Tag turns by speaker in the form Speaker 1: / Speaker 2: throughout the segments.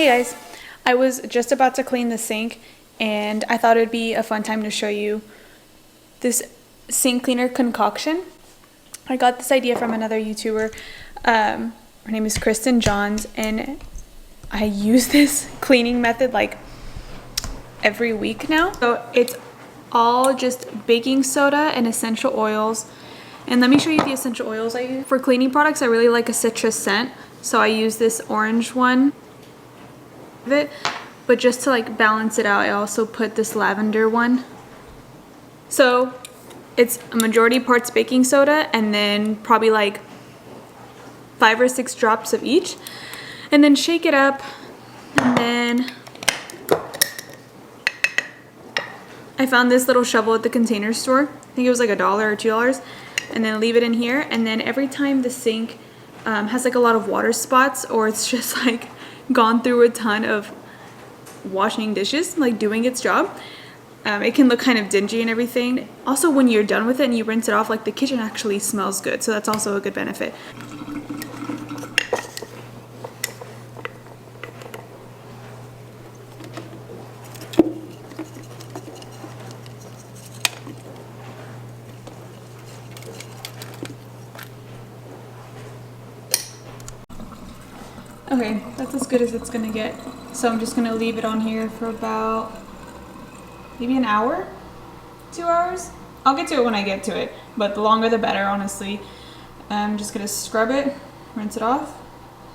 Speaker 1: Hey guys, I was just about to clean the sink and I thought it'd be a fun time to show you this sink cleaner concoction. I got this idea from another YouTuber. Her name is Kristen Johns, and I use this cleaning method like every week now. So it's all just baking soda and essential oils. And let me show you the essential oils I use. For cleaning products, I really like a citrus scent, so I use this orange one. But just to like balance it out, I also put this lavender one. So it's a majority parts baking soda and then probably like 5 or 6 drops of each, and then shake it up. And then I found this little shovel at the Container Store. I think it was like $1 or $2, and then leave it in here. And then every time the sink has like a lot of water spots, or it's just like gone through a ton of washing dishes, like doing its job, it can look kind of dingy and everything. Also, when you're done with it and you rinse it off, like the kitchen actually smells good, so that's also a good benefit. Okay, that's as good as it's gonna get. So I'm just gonna leave it on here for about maybe an hour, 2 hours. I'll get to it when I get to it, but the longer the better, honestly. I'm just gonna scrub it, rinse it off,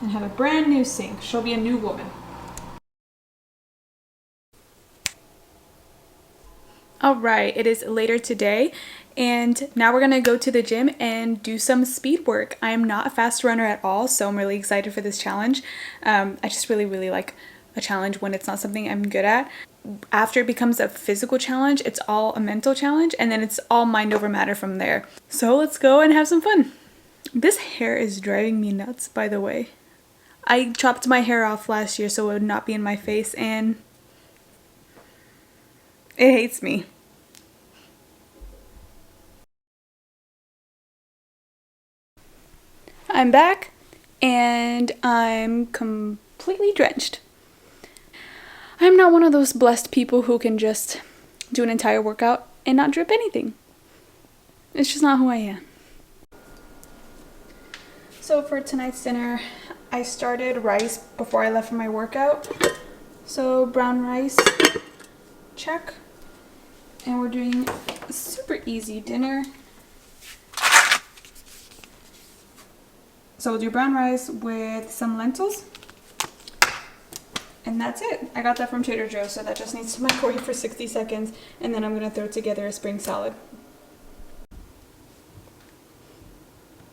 Speaker 1: and have a brand new sink. She'll be a new woman. Alright, it is later today, and now we're gonna go to the gym and do some speed work. I am not a fast runner at all, so I'm really excited for this challenge. I just really like a challenge when it's not something I'm good at. After it becomes a physical challenge, it's all a mental challenge, and then it's all mind over matter from there. So let's go and have some fun. This hair is driving me nuts, by the way. I chopped my hair off last year so it would not be in my face, and it hates me. I'm back, and I'm completely drenched. I'm not one of those blessed people who can just do an entire workout and not drip anything. It's just not who I am. So for tonight's dinner, I started rice before I left for my workout. So brown rice, check. And we're doing a super easy dinner. So we'll do brown rice with some lentils. And that's it. I got that from Trader Joe's, so that just needs to microwave for 60 seconds. And then I'm going to throw together a spring salad.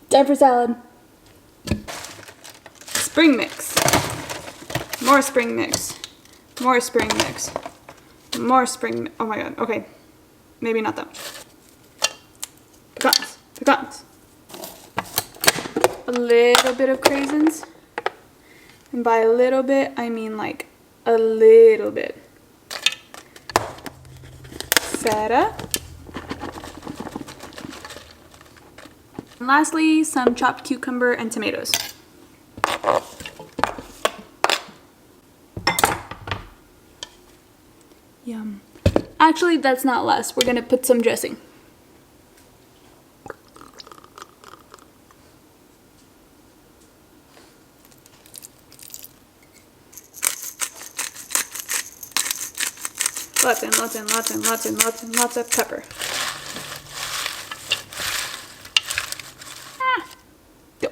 Speaker 1: Time for salad. Spring mix. More spring mix. More spring mix. More spring. Oh my god. Okay. Maybe not that much. Pecans. Pecans. A little bit of craisins. And by a little bit, I mean like a little bit. Feta. And lastly, some chopped cucumber and tomatoes. Yum. Actually, that's not last. We're gonna put some dressing. Lots of pepper. Go.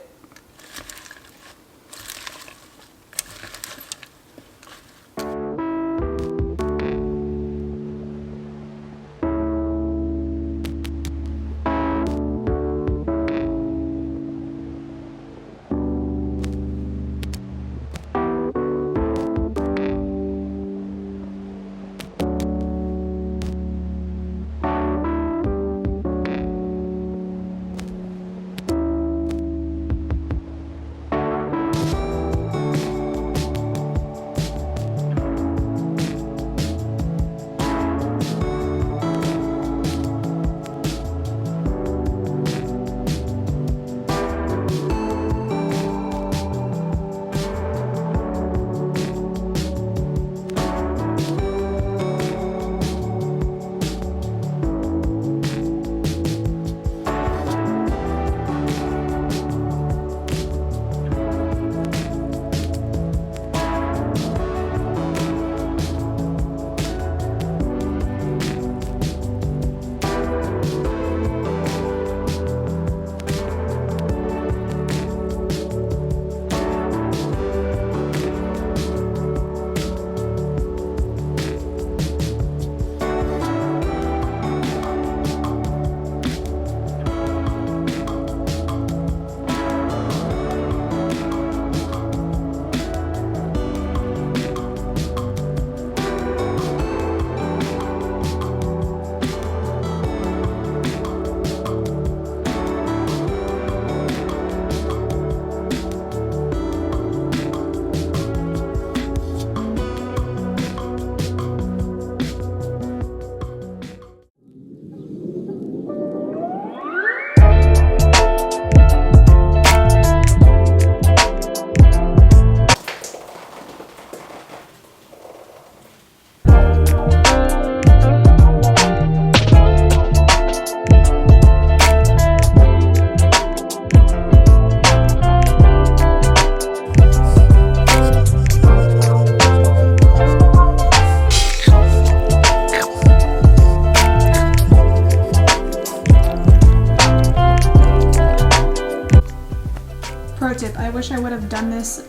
Speaker 1: I would have done this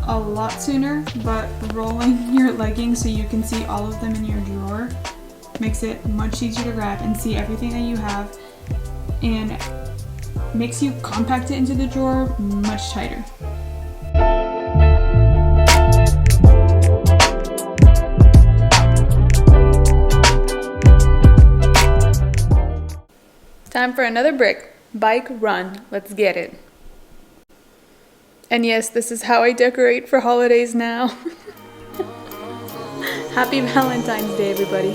Speaker 1: a lot sooner, but rolling your leggings so you can see all of them in your drawer makes it much easier to grab and see everything that you have, and makes you compact it into the drawer much tighter. Time for another brick. Bike run. Let's get it. And yes, this is how I decorate for holidays now. Happy Valentine's Day, everybody.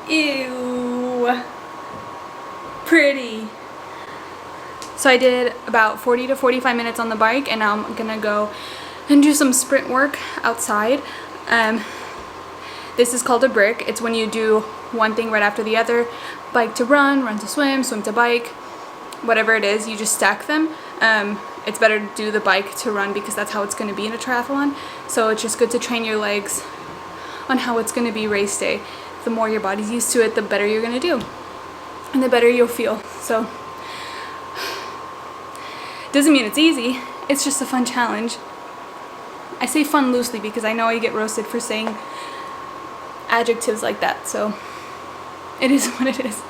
Speaker 1: Ew, pretty. So I did about 40 to 45 minutes on the bike, and now I'm gonna go and do some sprint work outside. This is called a brick. It's when you do one thing right after the other. Bike to run, run to swim, swim to bike, whatever it is, you just stack them. It's better to do the bike to run because that's how it's gonna be in a triathlon. So it's just good to train your legs on how it's gonna be race day. The more your body's used to it, the better you're gonna do, and the better you'll feel. So, doesn't mean it's easy, it's just a fun challenge. I say fun loosely because I know I get roasted for saying adjectives like that, so it is what it is.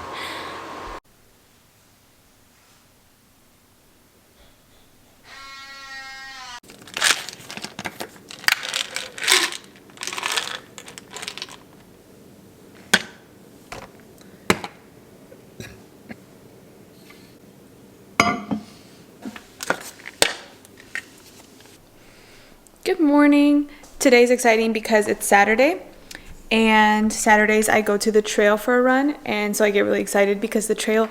Speaker 1: Good morning. Today's exciting because it's Saturday, and Saturdays I go to the trail for a run, and so I get really excited because the trail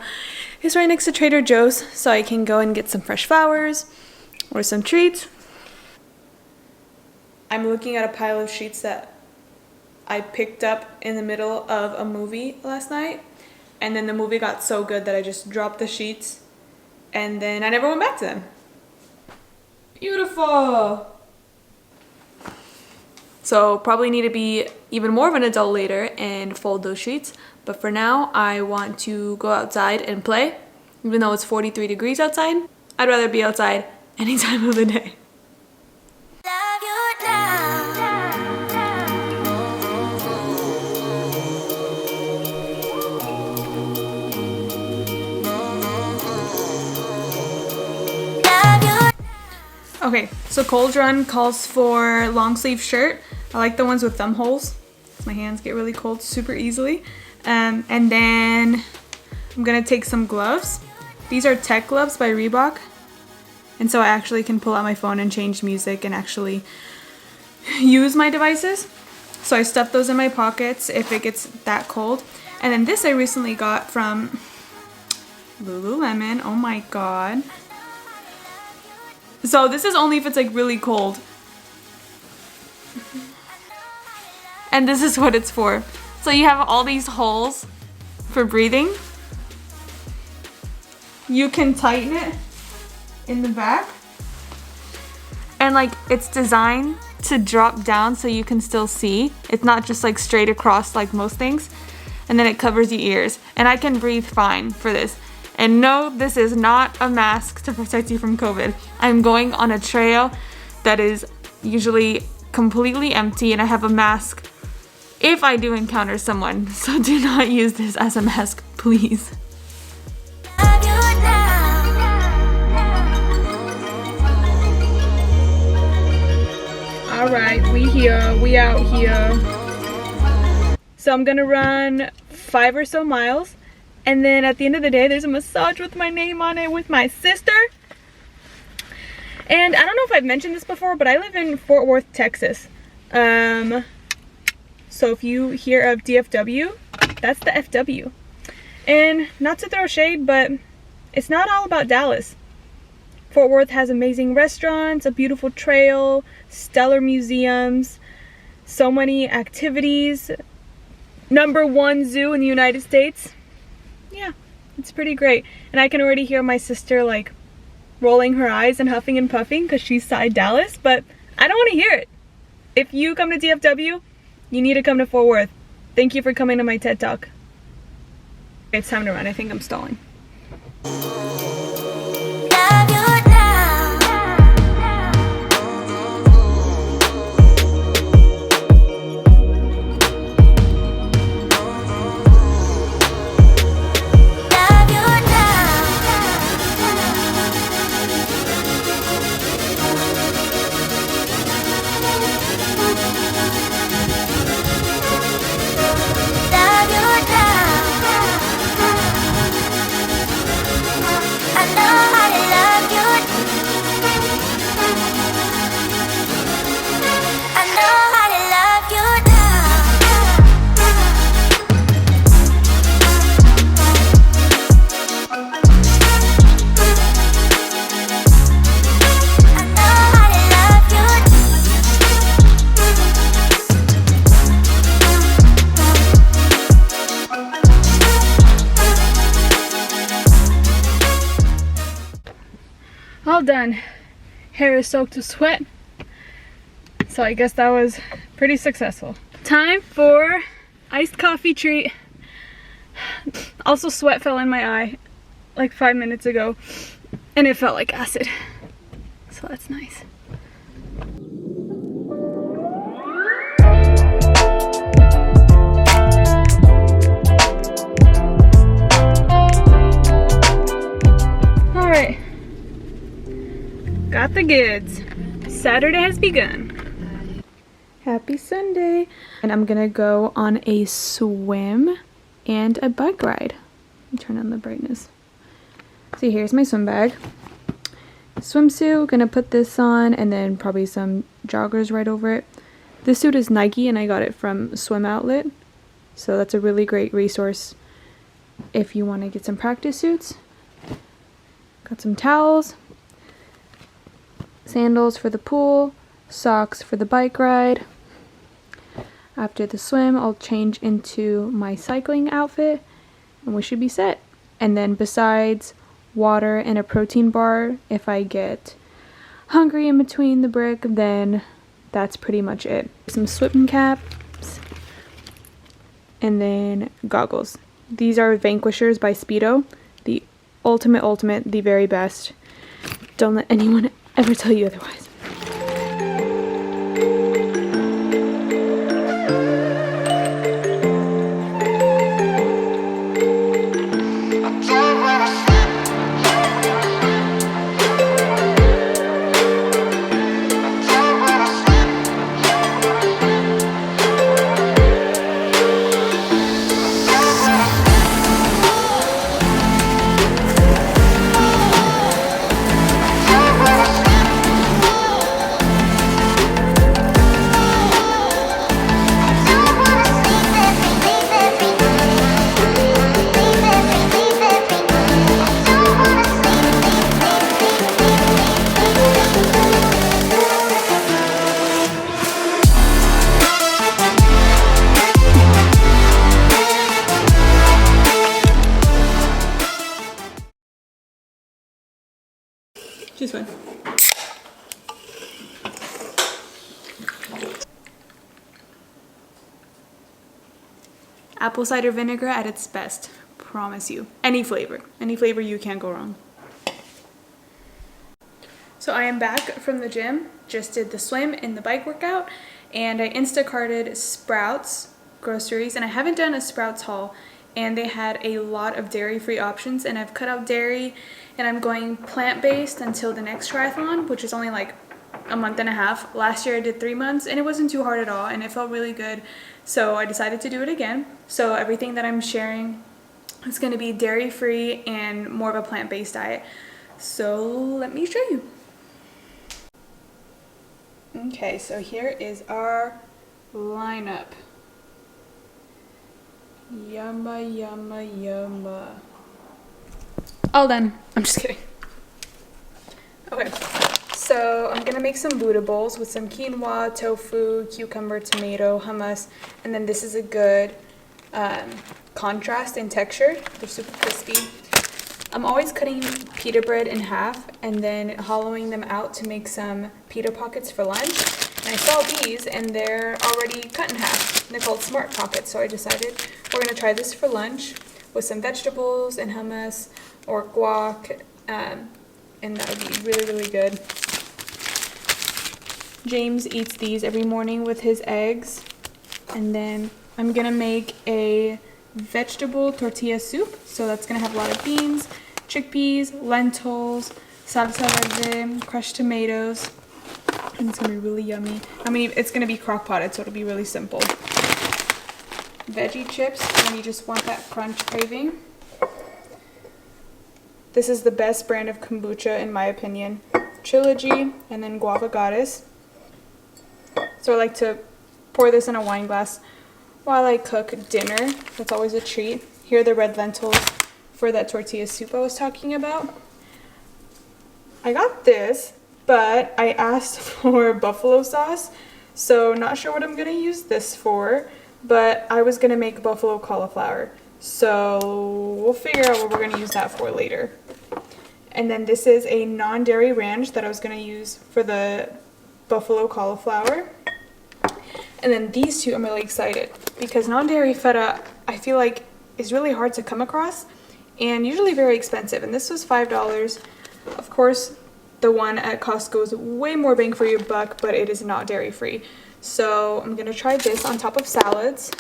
Speaker 1: is right next to Trader Joe's, so I can go and get some fresh flowers or some treats. I'm looking at a pile of sheets that I picked up in the middle of a movie last night, and then the movie got so good that I just dropped the sheets, and then I never went back to them. Beautiful! So probably need to be even more of an adult later and fold those sheets. But for now, I want to go outside and play. Even though it's 43 degrees outside, I'd rather be outside any time of the day. Okay, so cold run calls for long sleeve shirt. I like the ones with thumb holes. My hands get really cold super easily. And then I'm gonna take some gloves. These are Tech gloves by Reebok. And so I actually can pull out my phone and change music and actually use my devices. So I stuff those in my pockets if it gets that cold. And then this I recently got from Lululemon. Oh my god. So this is only if it's like really cold. And this is what it's for. So you have all these holes for breathing. You can tighten it in the back. And like it's designed to drop down so you can still see. It's not just like straight across like most things. And then it covers your ears. And I can breathe fine for this. And no, this is not a mask to protect you from COVID. I'm going on a trail that is usually completely empty, and I have a mask if I do encounter someone. So do not use this as a mask, please. Alright, we out here. So I'm gonna run 5 or so miles. And then at the end of the day, there's a massage with my name on it with my sister. And I don't know if I've mentioned this before, but I live in Fort Worth, Texas. So if you hear of DFW, that's the FW. And not to throw shade, but it's not all about Dallas. Fort Worth has amazing restaurants, a beautiful trail, stellar museums, so many activities, #1 zoo in the United States. Yeah, it's pretty great. And I can already hear my sister like rolling her eyes and huffing and puffing because she's side Dallas, but I don't want to hear it. If you come to DFW, you need to come to Fort Worth. Thank you for coming to my TED Talk. It's time to run. I think I'm stalling. All done. Hair is soaked with sweat, so I guess that was pretty successful. Time for iced coffee treat. Also, sweat fell in my eye like 5 minutes ago and it felt like acid, so that's nice. All right, got the goods. Saturday has begun. Happy Sunday. And I'm gonna go on a swim and a bike ride. Let me turn on the brightness. So here's my swim bag. Swimsuit, gonna put this on and then probably some joggers right over it. This suit is Nike and I got it from Swim Outlet. So that's a really great resource if you wanna get some practice suits. Got some towels, sandals for the pool, socks for the bike ride. After the swim, I'll change into my cycling outfit and we should be set. And then besides water and a protein bar, if I get hungry in between the brick, then that's pretty much it. Some swim caps and then goggles. These are Vanquishers by Speedo. The ultimate, the very best. Don't let anyone ever tell you otherwise. Just fine. Apple cider vinegar at its best. Promise you. Any flavor you can't go wrong. So I am back from the gym, just did the swim and the bike workout, and I Instacarted Sprouts groceries, and I haven't done a Sprouts haul, and they had a lot of dairy-free options, and I've cut out dairy, and I'm going plant-based until the next triathlon, which is only like a month and a half. Last year I did 3 months, and it wasn't too hard at all, and it felt really good, so I decided to do it again. So everything that I'm sharing is going to be dairy-free and more of a plant-based diet. So let me show you. Okay, so here is our lineup. Yumma, yumma, yumma. All done. I'm just kidding. Okay, so I'm gonna make some Buddha bowls with some quinoa, tofu, cucumber, tomato, hummus, and then this is a good contrast in texture. They're super crispy. I'm always cutting pita bread in half and then hollowing them out to make some pita pockets for lunch. And I saw these and they're already cut in half. They're called Smart Pockets, so I decided we're gonna try this for lunch with some vegetables and hummus or guac, and that would be really, really good. James eats these every morning with his eggs. And then I'm gonna make a vegetable tortilla soup. So that's gonna have a lot of beans, chickpeas, lentils, salsa verde, crushed tomatoes, and it's gonna be really yummy. I mean, it's gonna be crock-potted, so it'll be really simple. Veggie chips when you just want that crunch craving. This is the best brand of kombucha in my opinion. Trilogy and then Guava Goddess. So I like to pour this in a wine glass while I cook dinner. That's always a treat. Here are the red lentils for that tortilla soup I was talking about. I got this, but I asked for buffalo sauce, so not sure what I'm gonna use this for, but I was gonna make buffalo cauliflower. So we'll figure out what we're gonna use that for later. And then this is a non-dairy ranch that I was gonna use for the buffalo cauliflower. And then these two, I'm really excited because non-dairy feta, I feel like is really hard to come across and usually very expensive. And this was $5. Of course, the one at Costco is way more bang for your buck, but it is not dairy free. So I'm gonna try this on top of salads.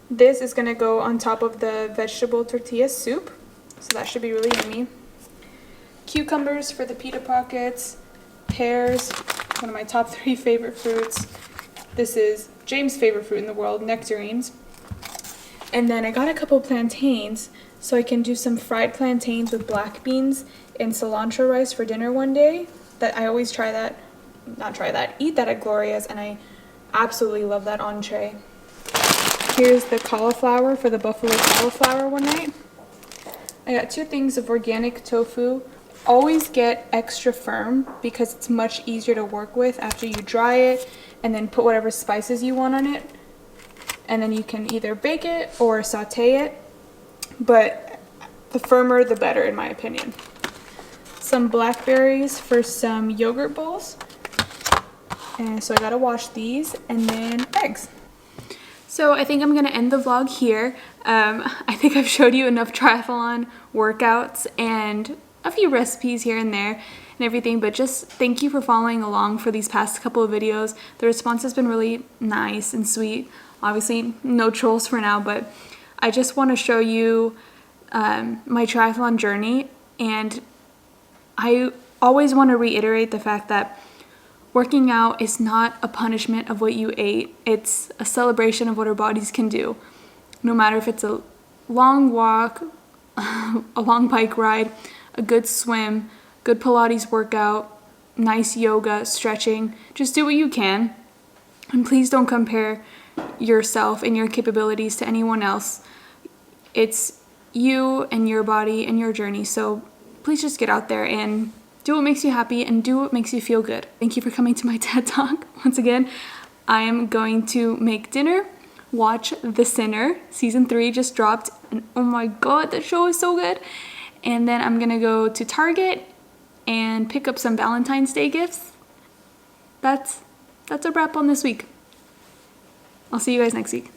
Speaker 1: This is gonna go on top of the vegetable tortilla soup. So that should be really yummy. Cucumbers for the pita pockets. Pears, one of my top 3 favorite fruits. This is James' favorite fruit in the world, nectarines. And then I got a couple plantains, so I can do some fried plantains with black beans and cilantro rice for dinner one day. That I always eat that at Gloria's, and I absolutely love that entree. Here's the cauliflower for the buffalo cauliflower one night. I got 2 things of organic tofu. Always get extra firm because it's much easier to work with after you dry it and then put whatever spices you want on it. And then you can either bake it or saute it, but the firmer the better in my opinion. Some blackberries for some yogurt bowls. And so I gotta wash these, and then eggs. So I think I'm gonna end the vlog here. I think I've showed you enough triathlon workouts and a few recipes here and there and everything, but just thank you for following along for these past couple of videos. The response has been really nice and sweet. Obviously no trolls for now, but I just want to show you my triathlon journey, and I always want to reiterate the fact that working out is not a punishment of what you ate. It's a celebration of what our bodies can do. No matter if it's a long walk, a long bike ride, a good swim, good Pilates workout, nice yoga, stretching, just do what you can. And please don't compare yourself and your capabilities to anyone else. It's you and your body and your journey. So please just get out there and do what makes you happy and do what makes you feel good. Thank you for coming to my TED Talk. Once again, I am going to make dinner, watch The Sinner. Season 3 just dropped, and oh my god, that show is so good. And then I'm gonna go to Target and pick up some Valentine's Day gifts. That's a wrap on this week. I'll see you guys next week.